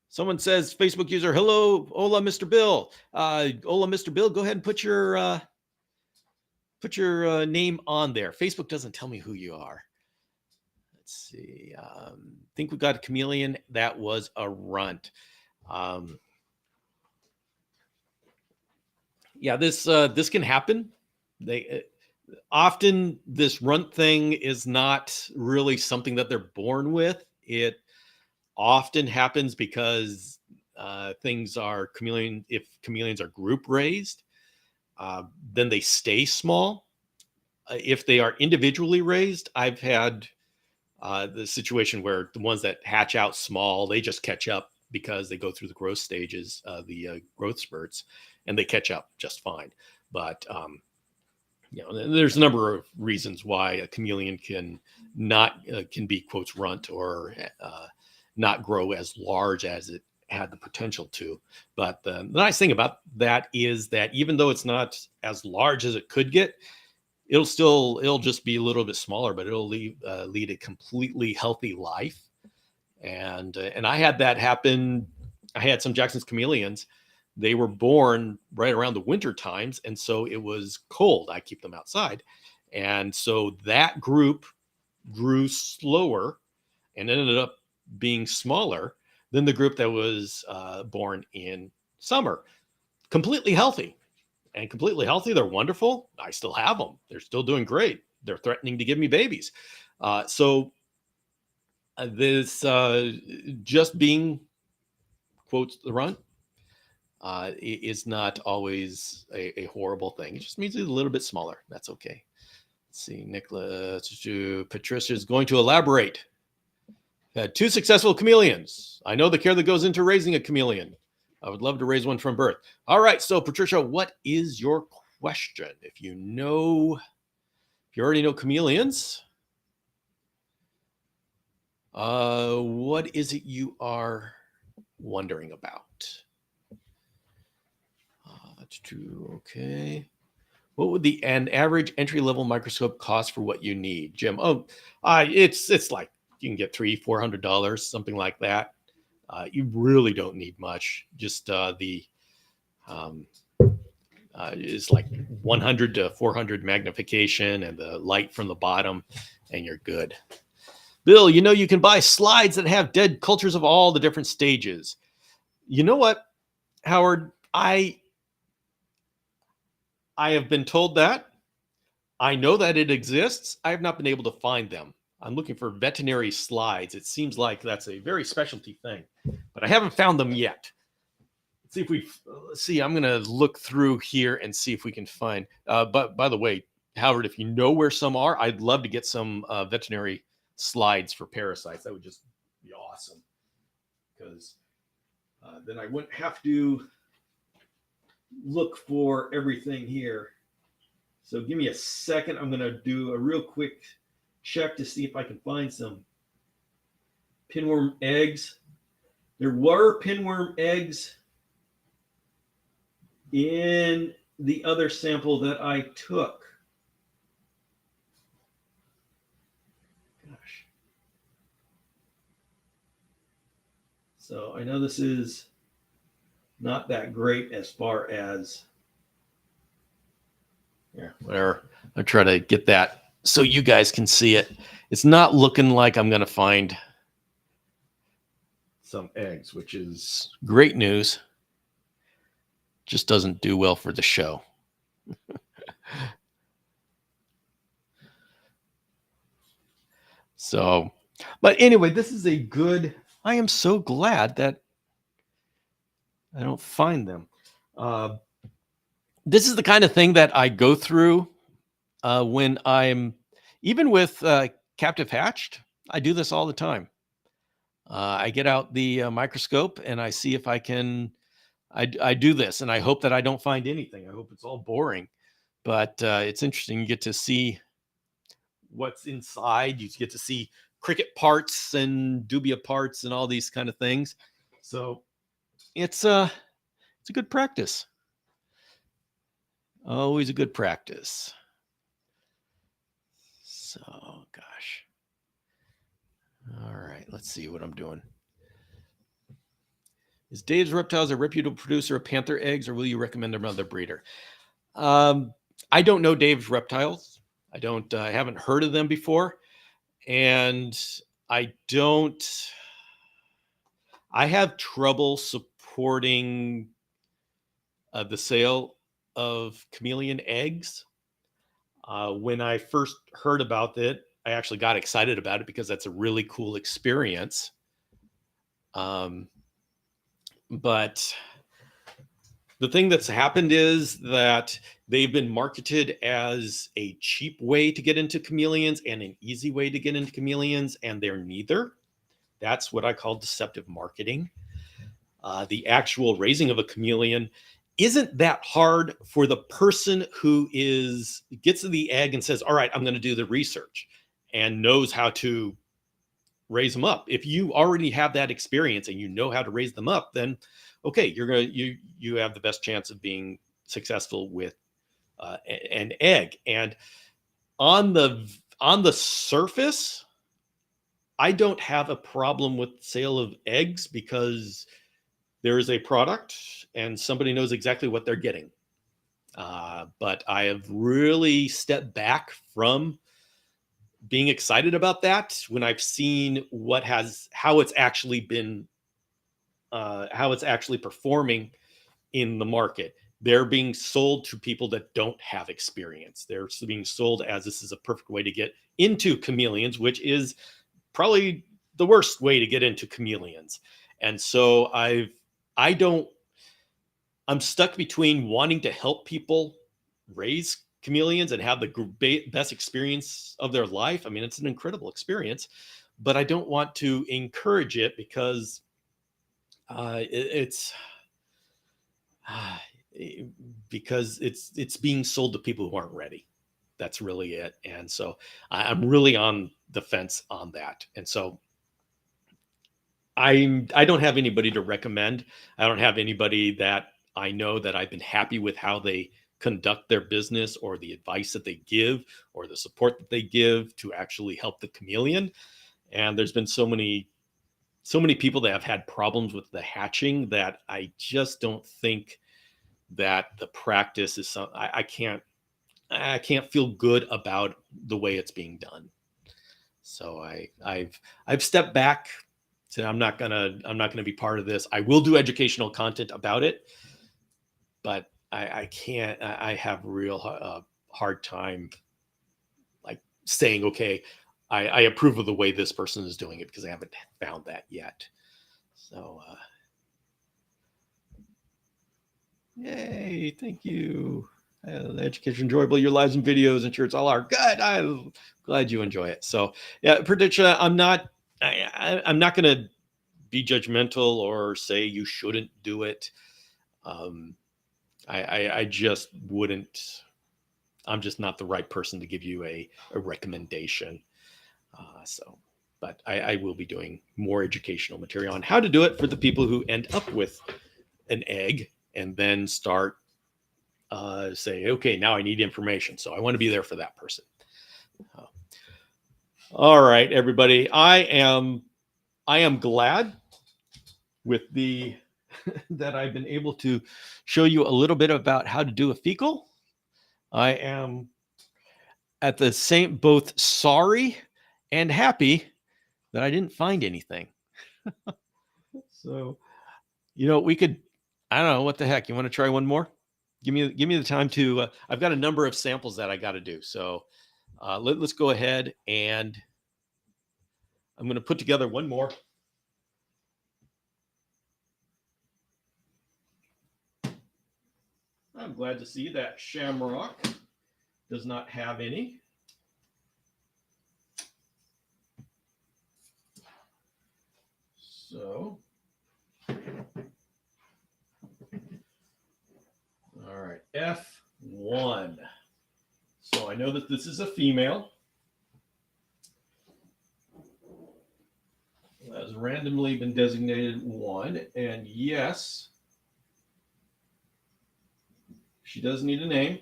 Someone says, Facebook user, hello, hola, Mr. Bill. Hola, Mr. Bill, go ahead and put your name on there. Facebook doesn't tell me who you are. Let's see. I think we got a chameleon that was a runt. Yeah, this can happen. They often, this runt thing is not really something that they're born with. It often happens because things are chameleon. If chameleons are group raised, then they stay small. If they are individually raised, I've had the situation where the ones that hatch out small, they just catch up because they go through the growth stages, the growth spurts, and they catch up just fine. But there's a number of reasons why a chameleon can be quotes runt or not grow as large as it had the potential to. But the nice thing about that is that even though it's not as large as it could get, it'll just be a little bit smaller, but it'll lead a completely healthy life. And I had that happen. I had some Jackson's chameleons. They were born right around the winter times, and so it was cold. I keep them outside, and so that group grew slower and ended up being smaller than the group that was born in summer. Completely healthy. And completely healthy. They're wonderful. I still have them. They're still doing great. They're threatening to give me babies. So this just being, quotes, the runt is not always a horrible thing. It just means it's a little bit smaller. That's okay. Let's see, Nicholas, Patricia is going to elaborate. Had 2 successful chameleons. I know the care that goes into raising a chameleon. I would love to raise one from birth. All right. So, Patricia, what is your question? If you already know chameleons, what is it you are wondering about? Okay. What would an average entry-level microscope cost for what you need, Jim? It's like you can get $300-$400, something like that. You really don't need much. Just is like 100 to 400 magnification and the light from the bottom, and you're good. Bill, you can buy slides that have dead cultures of all the different stages. You know what, Howard? I have been told that. I know that it exists. I have not been able to find them. I'm looking for veterinary slides. It seems like that's a very specialty thing, but I haven't found them yet. Let's see. I'm going to look through here and see if we can find. But by the way, Howard, if you know where some are, I'd love to get some veterinary slides for parasites. That would just be awesome, because then I wouldn't have to look for everything here. So give me a second. I'm going to do a real quick check to see if I can find some pinworm eggs. There were pinworm eggs in the other sample that I took. So I know this is not that great as far as, yeah, whatever. I'll try to get that so you guys can see it. It's not looking like I'm going to find some eggs, which is great news. Just doesn't do well for the show. So, but anyway, this is a good, I am so glad that I don't find them. This is the kind of thing that I go through when I'm, even with captive hatched, I do this all the time. I get out the microscope and I see if I can, I do this and I hope that I don't find anything. I hope it's all boring, but it's interesting. You get to see what's inside. You get to see cricket parts and dubia parts and all these kind of things. So it's a good practice. Always a good practice. So, gosh. All right, let's see what I'm doing. Is Dave's Reptiles a reputable producer of panther eggs, or will you recommend another breeder? I don't know Dave's Reptiles. I haven't heard of them before. And I have trouble supporting the sale of chameleon eggs. When I first heard about it, I actually got excited about it because that's a really cool experience. But the thing that's happened is that they've been marketed as a cheap way to get into chameleons and an easy way to get into chameleons, and they're neither. That's what I call deceptive marketing. The actual raising of a chameleon isn't that hard for the person who gets the egg and says, all right, I'm going to do the research and knows how to raise them up. If you already have that experience and you know how to raise them up, then okay, you have the best chance of being successful with an egg. And on the surface, I don't have a problem with sale of eggs because there is a product and somebody knows exactly what they're getting. But I have really stepped back from being excited about that when I've seen how it's actually performing in the market. They're being sold to people that don't have experience. They're being sold as this is a perfect way to get into chameleons, which is probably the worst way to get into chameleons. And so I'm stuck between wanting to help people raise chameleons and have the best experience of their life. I mean, it's an incredible experience, but I don't want to encourage it because it's being sold to people who aren't ready. That's really it. And so I'm really on the fence on that. And so I don't have anybody to recommend. I don't have anybody that I know that I've been happy with how they conduct their business or the advice that they give or the support that they give to actually help the chameleon. And there's been so many people that have had problems with the hatching that I just don't think that the practice is something I can't feel good about the way it's being done. So I've stepped back. So I'm not gonna be part of this. I will do educational content about it, but I can't. I have real hard time like saying, okay, I approve of the way this person is doing it because I haven't found that yet. So, yay! Thank you. The education enjoyable. Your lives and videos and shirts all are good. I'm glad you enjoy it. So, yeah, Prediction. I'm not going to be judgmental or say you shouldn't do it. I just wouldn't. I'm just not the right person to give you a recommendation. But I will be doing more educational material on how to do it for the people who end up with an egg and then start say, okay, now I need information. So I want to be there for that person. All right, everybody. I am glad with the that I've been able to show you a little bit about how to do a fecal. I am at the same both sorry and happy that I didn't find anything. So, we could, I don't know, what the heck. You want to try one more? Give me the time to I've got a number of samples that I got to do. So, let's go ahead, and I'm going to put together one more. I'm glad to see that Shamrock does not have any. So, all right, F1. So I know that this is a female. It has randomly been designated 1, and yes, she does need a name.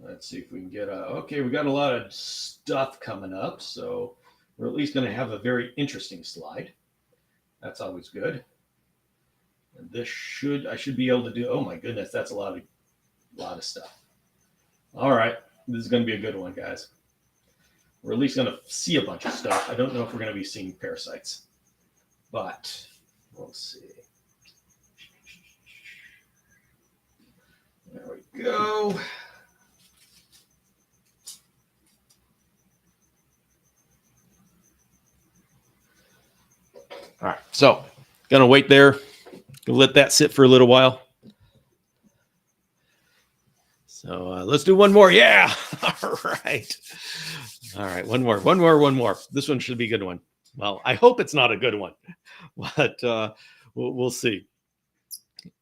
Let's see if we can get okay, we got a lot of stuff coming up, so we're at least going to have a very interesting slide. That's always good. And this I should be able to do, oh my goodness, that's a lot of stuff. All right, this is going to be a good one, guys. We're at least going to see a bunch of stuff. I don't know if we're going to be seeing parasites, but we'll see. There we go. All right, so gonna wait there. Gonna let that sit for a little while. So let's do one more. Yeah. All right. All right. One more. This one should be a good one. Well, I hope it's not a good one, but we'll see.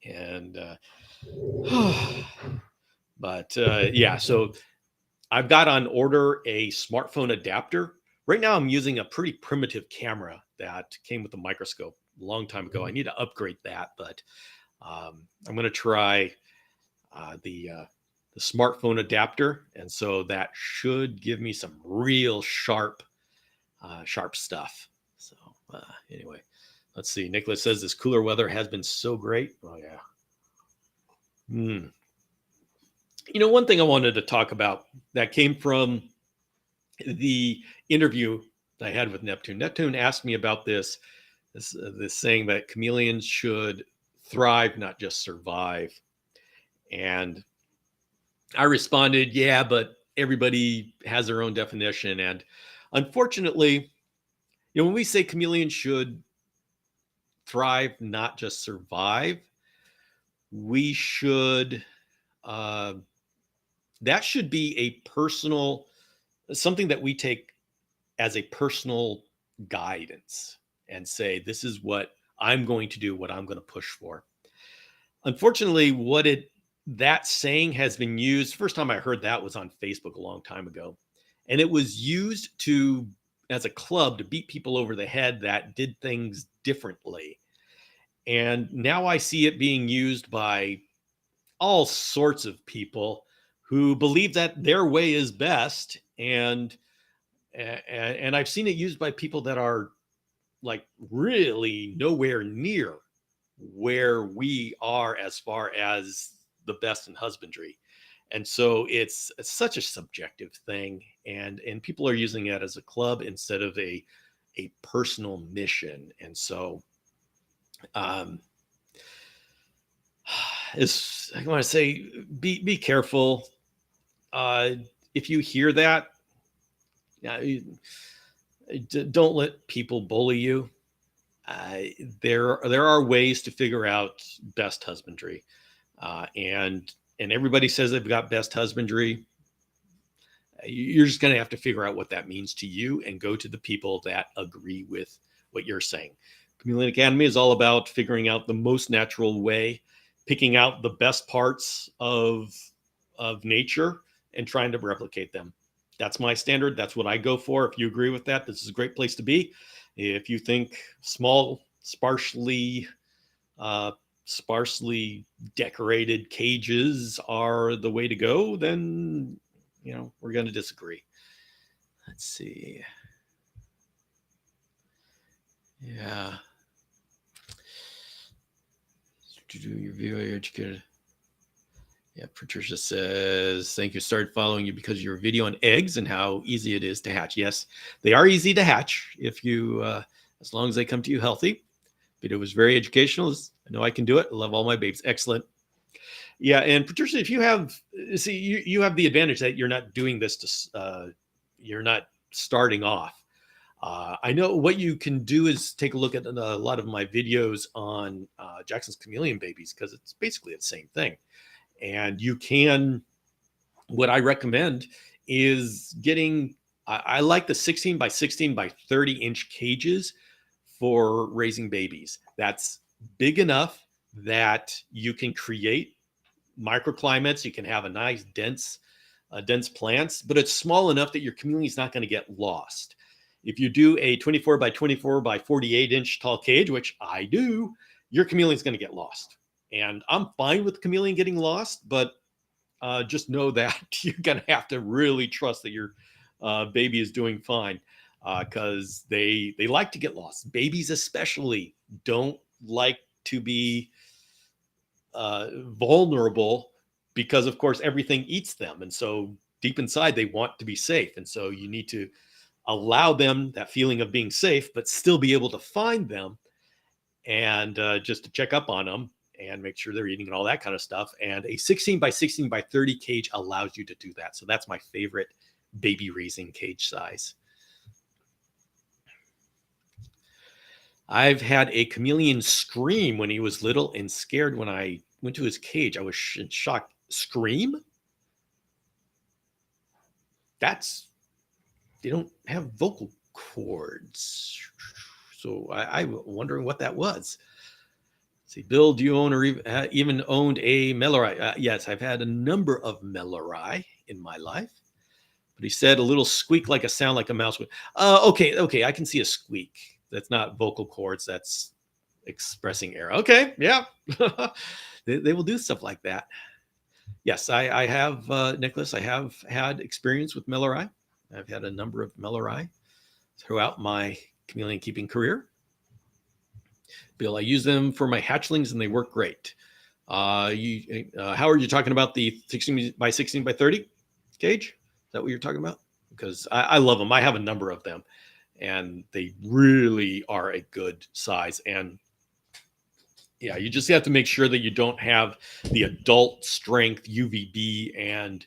And but yeah, so I've got on order a smartphone adapter. Right now, I'm using a pretty primitive camera that came with a microscope a long time ago. I need to upgrade that, but I'm going to try the smartphone adapter, and so that should give me some real sharp stuff. So anyway, let's see. Nicholas says this cooler weather has been so great. Oh yeah. One thing I wanted to talk about that came from the interview I had with Neptune. Neptune asked me about this saying that chameleons should thrive, not just survive. And I responded, yeah, but everybody has their own definition. And unfortunately, when we say chameleons should thrive, not just survive, we should, that should be a personal, something that we take as a personal guidance and say, this is what I'm going to do, what I'm going to push for. Unfortunately, that saying has been used. First time I heard that was on Facebook a long time ago. And it was used as a club to beat people over the head that did things differently. And now I see it being used by all sorts of people who believe that their way is best. And I've seen it used by people that are like really nowhere near where we are as far as the best in husbandry. And so it's such a subjective thing, and people are using it as a club instead of a personal mission. And so I want to say, be careful. If you hear that, don't let people bully you. There are ways to figure out best husbandry, and everybody says they've got best husbandry. You're just going to have to figure out what that means to you and go to the people that agree with what you're saying. Chameleon Academy is all about figuring out the most natural way, picking out the best parts of nature and trying to replicate them. That's my standard. That's what I go for. If you agree with that, this is a great place to be. If you think small, sparsely decorated cages are the way to go, then we're going to disagree. Let's see. Yeah. To do your video, you're educated. Yeah, Patricia says, thank you. Started following you because of your video on eggs and how easy it is to hatch. Yes, they are easy to hatch if you, as long as they come to you healthy. Video was very educational. I know I can do it. I love all my babies. Excellent. Yeah, and Patricia, if you have, see, you have the advantage that you're not doing this you're not starting off. I know what you can do is take a look at a lot of my videos on Jackson's chameleon babies because it's basically the same thing. And you can, what I recommend is getting, I like the 16 by 16 by 30 inch cages for raising babies. That's big enough that you can create microclimates. You can have a nice dense plants, but it's small enough that your chameleon is not going to get lost. If you do a 24 by 24 by 48 inch tall cage, which I do, your chameleon is going to get lost. And I'm fine with chameleon getting lost, but just know that you're going to have to really trust that your baby is doing fine because they like to get lost. Babies especially don't like to be vulnerable because, of course, everything eats them. And so deep inside, they want to be safe. And so you need to allow them that feeling of being safe, but still be able to find them and just to check up on them and make sure they're eating and all that kind of stuff. And a 16 by 16 by 30 cage allows you to do that. So that's my favorite baby raising cage size. I've had a chameleon scream when he was little and scared when I went to his cage. I was in shock. Scream? They don't have vocal cords. So I'm wondering what that was. Let's see, Bill, do you own or even owned a Mellorai? Yes, I've had a number of Mellorai in my life. But he said a little squeak like a sound like a mouse would. Okay, I can see a squeak. That's not vocal cords. That's expressing air. Okay, yeah. they will do stuff like that. Yes, I have, Nicholas, I have had experience with Mellorai. I've had a number of Mellorai throughout my chameleon keeping career. Bill, I use them for my hatchlings and they work great. Howard, you talking about the 16 by 16 by 30 cage? Is that what you're talking about? Because I love them. I have a number of them and they really are a good size. And yeah, you just have to make sure that you don't have the adult strength UVB and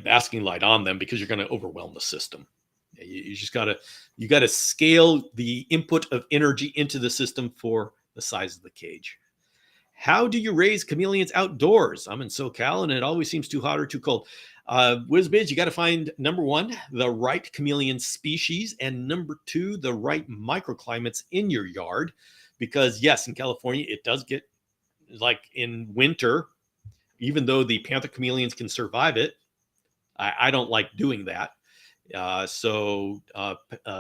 basking light on them because you're going to overwhelm the system. You just gotta scale the input of energy into the system for the size of the cage. How do you raise chameleons outdoors? I'm in SoCal and it always seems too hot or too cold. WizBiz, you got to find number one, the right chameleon species, and number two, the right microclimates in your yard. Because yes, in California, it does get like in winter, even though the panther chameleons can survive it. I don't like doing that.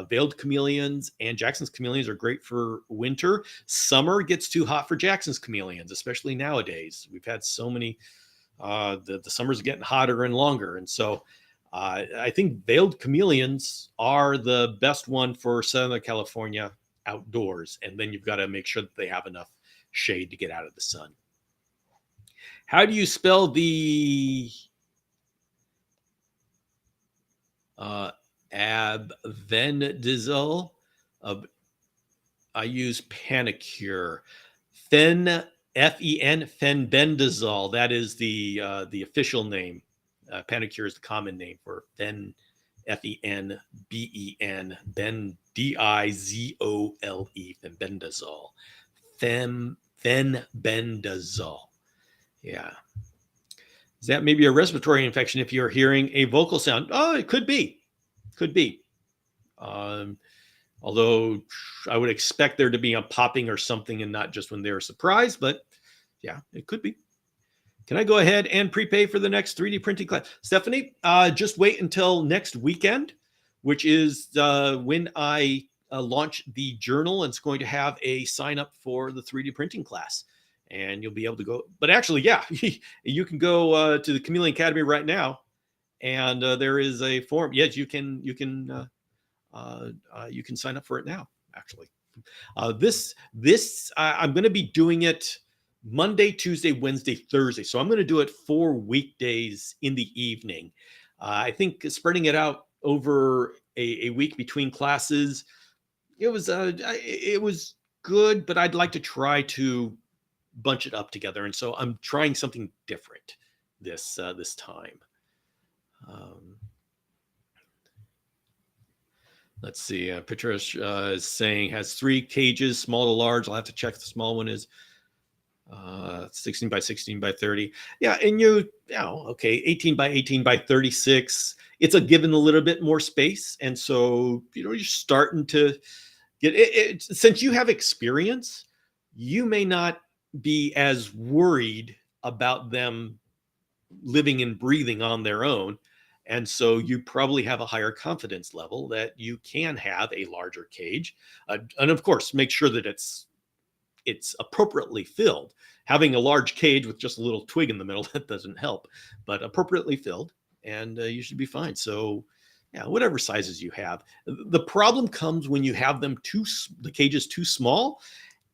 Veiled chameleons and Jackson's chameleons are great for winter. Summer gets too hot for Jackson's chameleons, especially nowadays. We've had so many, the summers are getting hotter and longer. And so I think veiled chameleons are the best one for Southern California outdoors. And then you've got to make sure that they have enough shade to get out of the sun. How do you spell the albendazole? I use Panicure. Fenbendazole. That is the official name. Panicure is the common name for Fenben, Dizole, Fenbendazole. Fenbendazole. Yeah. Is that maybe a respiratory infection if you're hearing a vocal sound? Oh, it could be. Could be. Although I would expect there to be a popping or something and not just when they're surprised, but yeah, it could be. Can I go ahead and prepay for the next 3D printing class? Stephanie, just wait until next weekend, which is when I launch the journal, and it's going to have a sign up for the 3D printing class. And you'll be able to go. But actually, yeah, you can go to the Chameleon Academy right now and there is a form. Yes, you can sign up for it now. Actually, I'm going to be doing it Monday, Tuesday, Wednesday, Thursday. So I'm going to do it 4 weekdays in the evening. I think spreading it out over a week between classes, it was good, but I'd like to try to bunch it up together, and so I'm trying something different this time. Let's see. Patricia is saying has 3 cages, small to large. I'll have to check. The small one is 16 by 16 by 30. Yeah, and okay, 18 by 18 by 36. It's given a little bit more space, and so you're starting to get it. Since you have experience, you may not be as worried about them living and breathing on their own. And so you probably have a higher confidence level that you can have a larger cage. And of course, make sure that it's appropriately filled. Having a large cage with just a little twig in the middle, that doesn't help, but appropriately filled, and you should be fine. So yeah, whatever sizes you have. The problem comes when you have the cage is too small,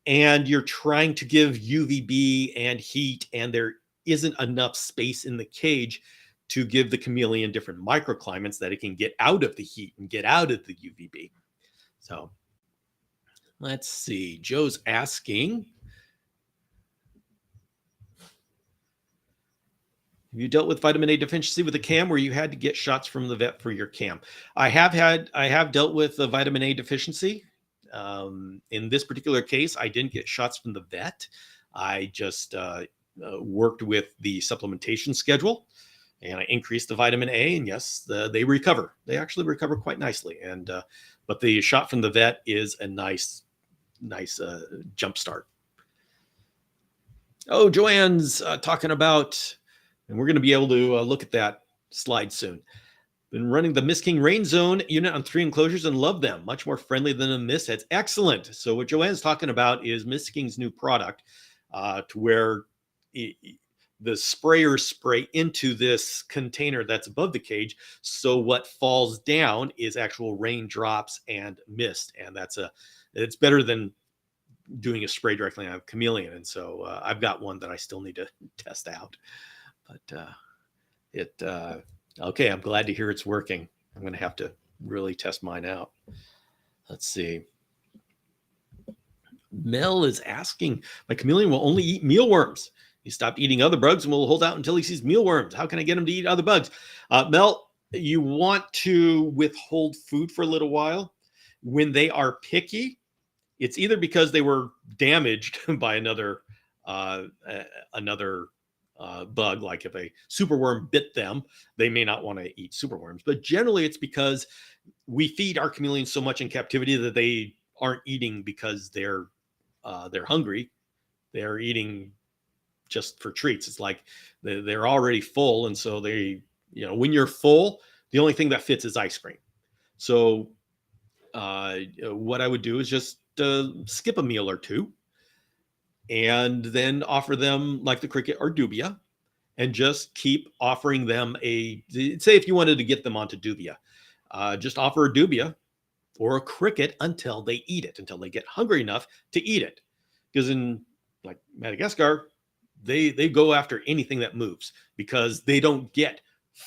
and you're trying to give UVB and heat, and there isn't enough space in the cage to give the chameleon different microclimates that it can get out of the heat and get out of the UVB. So let's see. Joe's asking, have you dealt with vitamin A deficiency with a cam where you had to get shots from the vet for your cam? I have dealt with the vitamin A deficiency. In this particular case, I didn't get shots from the vet. I just worked with the supplementation schedule, and I increased the vitamin A, and yes, they recover. They actually recover quite nicely. And but the shot from the vet is a nice jump start. Oh, Joanne's talking about, and we're going to be able to look at that slide soon. Been running the Miss King Rain Zone unit on 3 enclosures and love them. Much more friendly than the Miss Heads. Excellent. So what Joanne's talking about is Miss King's new product, to where the sprayers spray into this container that's above the cage. So what falls down is actual raindrops and mist, and it's better than doing a spray directly on a chameleon. And so I've got one that I still need to test out, but okay, I'm glad to hear it's working. I'm going to have to really test mine out. Let's see. Mel is asking, my chameleon will only eat mealworms. He stopped eating other bugs and will hold out until he sees mealworms. How can I get him to eat other bugs? Mel, you want to withhold food for a little while. When they are picky, it's either because they were damaged by another bug, like if a superworm bit them, they may not want to eat superworms. But generally, it's because we feed our chameleons so much in captivity that they aren't eating because they're hungry. They're eating just for treats. It's like they're already full, and so when you're full, the only thing that fits is ice cream. So what I would do is just skip a meal or two, and then offer them like the cricket or dubia, and just keep offering them say if you wanted to get them onto dubia, just offer a dubia or a cricket until they eat it, until they get hungry enough to eat it. Because in like Madagascar, they go after anything that moves, because they don't get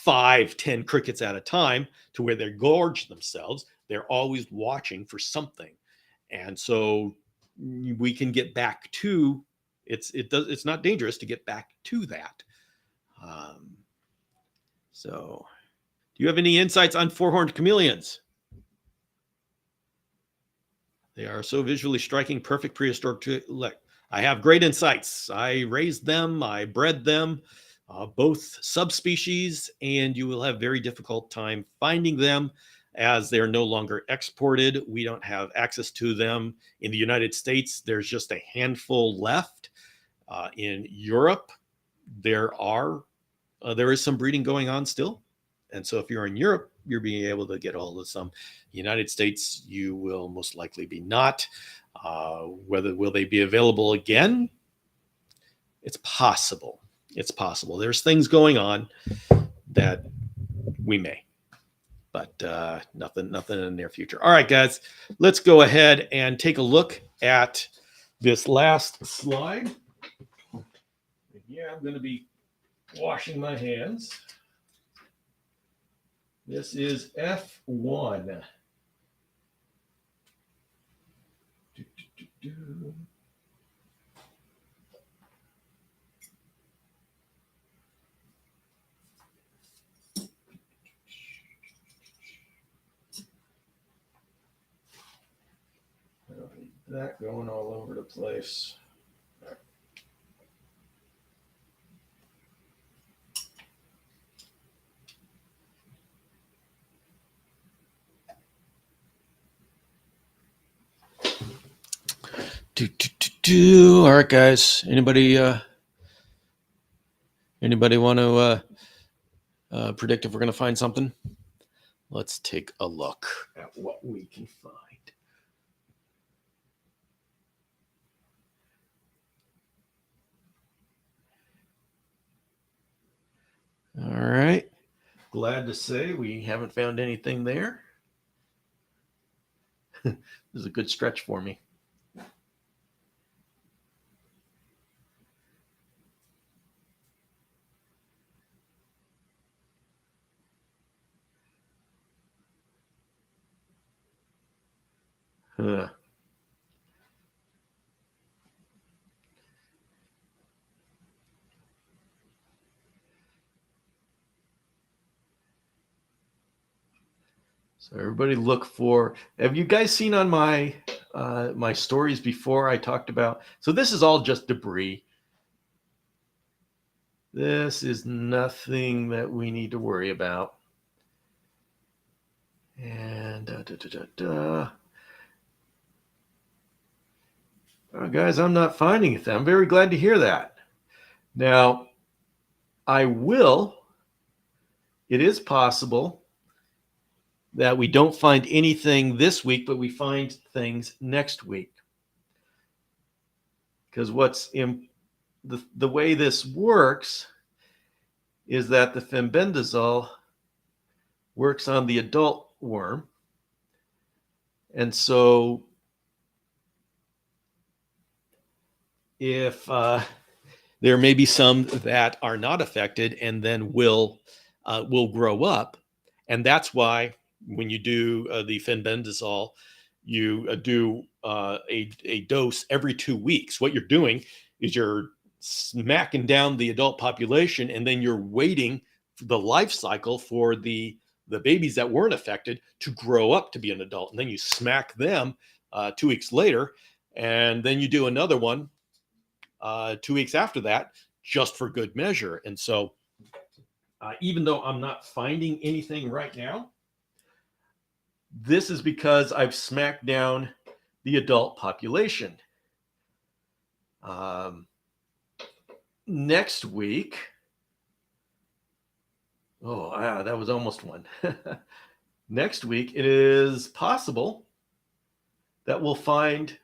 5-10 crickets at a time to where they gorge themselves. They're always watching for something. And so we can get back to it's not dangerous to get back to that. So do you have any insights on 4-horned chameleons? They are so visually striking, perfect prehistoric I have great insights. I raised them, I bred them, both subspecies, and you will have very difficult time finding them as they're no longer exported. We don't have access to them in the United States. There's just a handful left. In Europe, there is some breeding going on still. And so if you're in Europe, you're being able to get hold of some. United States, you will most likely be not. Will they be available again? It's possible. It's possible. There's things going on that we may. But nothing in the near future. All right, guys, let's go ahead and take a look at this last slide. Yeah, I'm going to be washing my hands. This is F1. I don't need that going all over the place. All right, guys. Anybody want to predict if we're going to find something? Let's take a look at what we can find. All right. Glad to say we haven't found anything there. This is a good stretch for me. Huh. So everybody look for, have you guys seen on my my stories before I talked about, so this is all just debris. This is nothing that we need to worry about. And Oh, guys, I'm not finding it. I'm very glad to hear that. Now, it is possible that we don't find anything this week, but we find things next week. Because what's in the way this works is that the fenbendazole works on the adult worm. And so if there may be some that are not affected and then will grow up. And that's why when you do the fenbendazole, you do a dose every 2 weeks. What you're doing is you're smacking down the adult population, and then you're waiting for the life cycle for the babies that weren't affected to grow up to be an adult. And then you smack them 2 weeks later, and then you do another one 2 weeks after that, just for good measure. And so even though I'm not finding anything right now, this is because I've smacked down the adult population. Next week, that was almost one. Next week, it is possible that we'll find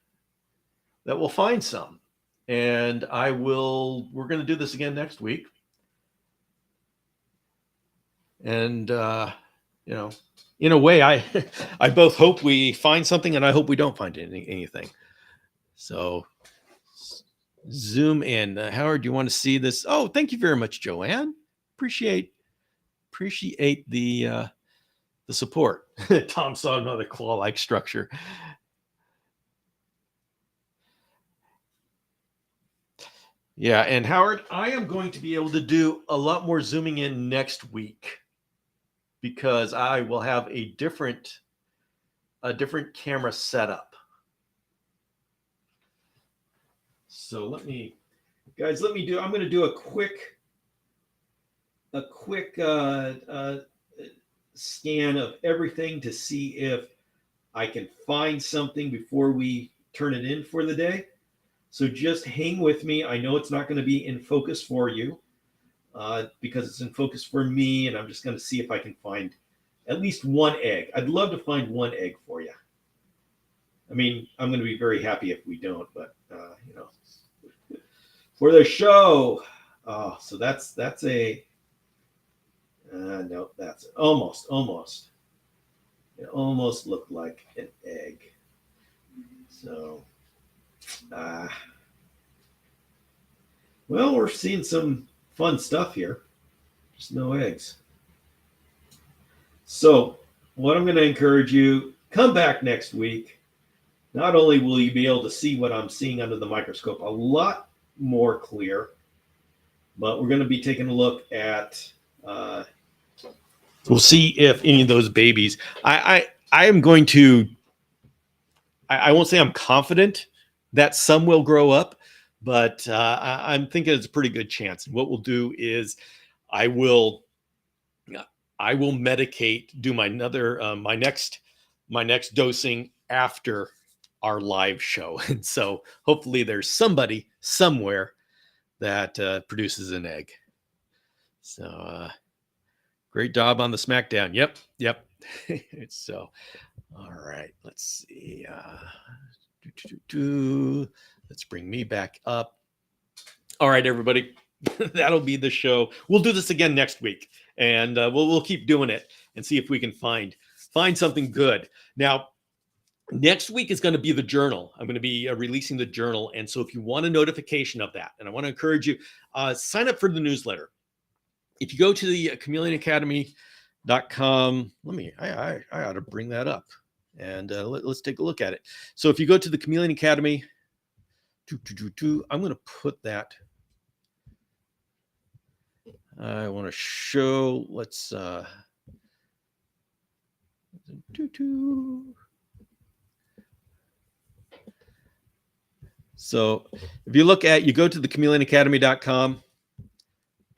some. And we're going to do this again next week. And, in a way, I both hope we find something and I hope we don't find anything. So zoom in. Howard, do you want to see this? Oh, thank you very much, Joanne. Appreciate the support. Tom saw another claw-like structure. Yeah, and Howard, I am going to be able to do a lot more zooming in next week because I will have a different camera setup. So I'm going to do a quick scan of everything to see if I can find something before we turn it in for the day. So just hang with me. I know it's not going to be in focus for you because it's in focus for me, and I'm just going to see if I can find at least one egg. I'd love to find one egg for you. I mean, I'm going to be very happy if we don't, but for the show. So that's a No, that's it. Almost. It almost looked like an egg. So, well, we're seeing some fun stuff here. Just no eggs. So, what I'm going to encourage you, come back next week. Not only will you be able to see what I'm seeing under the microscope a lot more clear, but we're going to be taking a look at. We'll see if any of those babies. I am going to. I won't say I'm confident that some will grow up, but I'm thinking it's a pretty good chance. And what we'll do is, I will medicate, do my next dosing after our live show, and so hopefully there's somebody somewhere that produces an egg. So great job on the SmackDown. Yep. So, all right, let's see. Let's bring me back up. All right, everybody. That'll be the show. We'll do this again next week, and we'll keep doing it and see if we can find something good. Now, next week is going to be the journal. I'm going to be releasing the journal, and so if you want a notification of that, and I want to encourage you, sign up for the newsletter. If you go to the ChameleonAcademy.com, I ought to bring that up, and let's take a look at it. So if you go to the Chameleon Academy, I'm going to put that. I want to show, let's, so if you look at, you go to the ChameleonAcademy.com.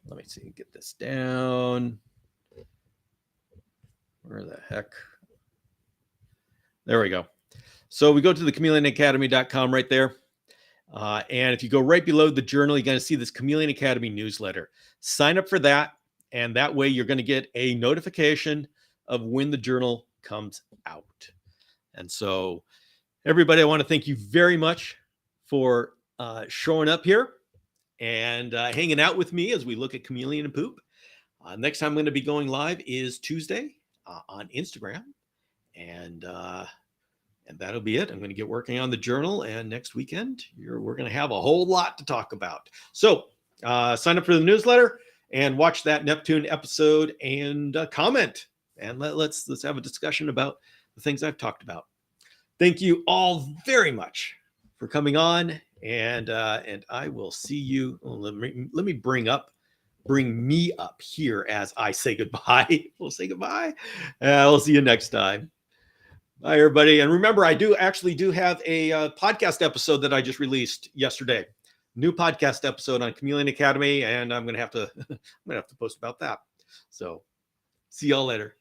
Let me see, get this down. Where the heck? There we go. So we go to the ChameleonAcademy.com right there. And if you go right below the journal, you're going to see this Chameleon Academy newsletter. Sign up for that. And that way you're going to get a notification of when the journal comes out. And so everybody, I want to thank you very much for showing up here and hanging out with me as we look at Chameleon and poop. Next time I'm going to be going live is Tuesday on Instagram. And that'll be it. I'm going to get working on the journal, and next weekend we're going to have a whole lot to talk about. So sign up for the newsletter and watch that Neptune episode and comment, and let's have a discussion about the things I've talked about. Thank you all very much for coming on, and I will see you. Let me bring me up here as I say goodbye. We'll say goodbye. We'll see you next time. Bye, everybody. And remember, I do have a podcast episode that I just released yesterday. New podcast episode on Chameleon Academy, and I'm gonna have to post about that. So see y'all later.